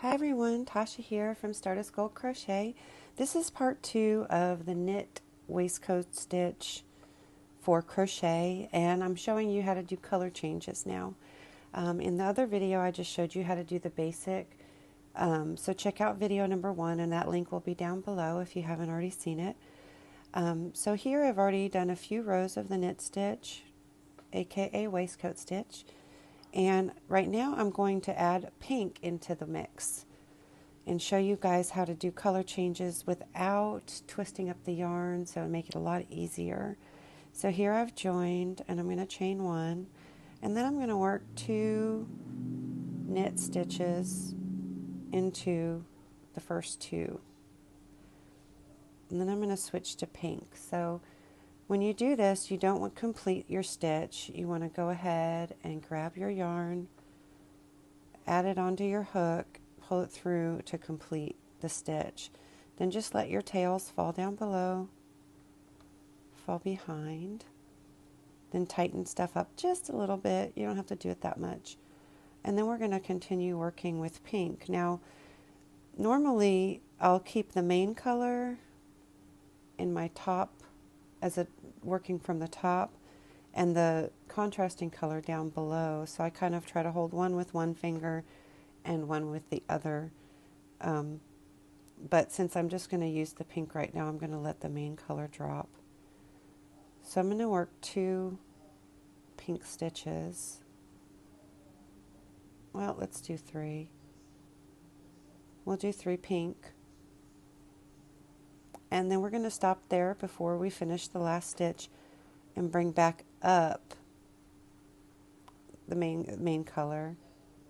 Hi everyone, Tasha here from Stardust Gold Crochet. This is part 2 of the knit waistcoat stitch for crochet, and I'm showing you how to do color changes now. In the other video I just showed you how to do the basic, so check out video number 1 and that link will be down below if you haven't already seen it. So here I've already done a few rows of the knit stitch, aka waistcoat stitch. And right now I'm going to add pink into the mix and show you guys how to do color changes without twisting up the yarn, so make it a lot easier. So here I've joined and I'm going to chain 1 and then I'm going to work 2 knit stitches into the first 2. And then I'm going to switch to pink. So when you do this, you don't want to complete your stitch. You want to go ahead and grab your yarn, add it onto your hook, pull it through to complete the stitch. Then just let your tails fall down below, fall behind. Then tighten stuff up just a little bit. You don't have to do it that much. And then we're going to continue working with pink. Now, normally I'll keep the main color in my top as a working from the top and the contrasting color down below. So I kind of try to hold one with one finger and one with the other. But since I'm just going to use the pink right now, I'm going to let the main color drop. So I'm going to work 2 pink stitches. Well, let's do 3. We'll do 3 pink. And then we're going to stop there before we finish the last stitch and bring back up the main color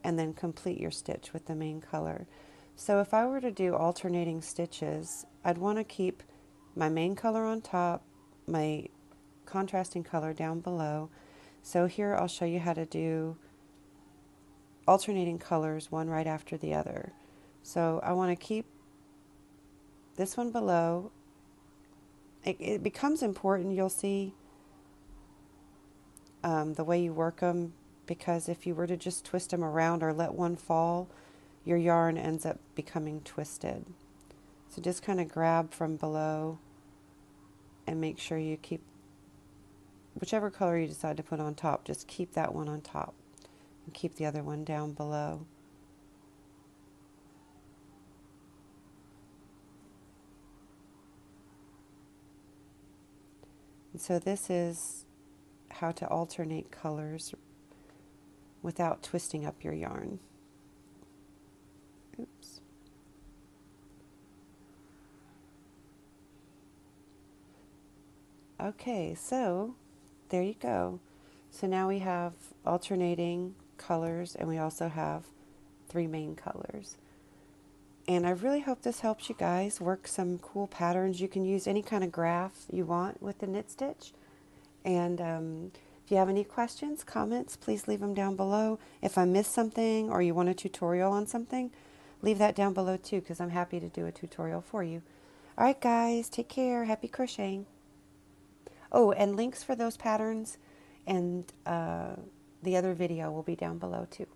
and then complete your stitch with the main color. So if I were to do alternating stitches, I'd want to keep my main color on top, my contrasting color down below. So here I'll show you how to do alternating colors, one right after the other. So I want to keep this one below. It becomes important, you'll see, the way you work them, because if you were to just twist them around or let one fall, your yarn ends up becoming twisted. So just kind of grab from below and make sure you keep whichever color you decide to put on top, just keep that one on top and keep the other one down below. And so this is how to alternate colors without twisting up your yarn. Oops. Okay, so there you go. So now we have alternating colors and we also have 3 main colors. And I really hope this helps you guys work some cool patterns. You can use any kind of graph you want with the knit stitch. And if you have any questions, comments, please leave them down below. If I missed something or you want a tutorial on something, leave that down below too, because I'm happy to do a tutorial for you. All right, guys, take care. Happy crocheting. Oh, and links for those patterns and the other video will be down below too.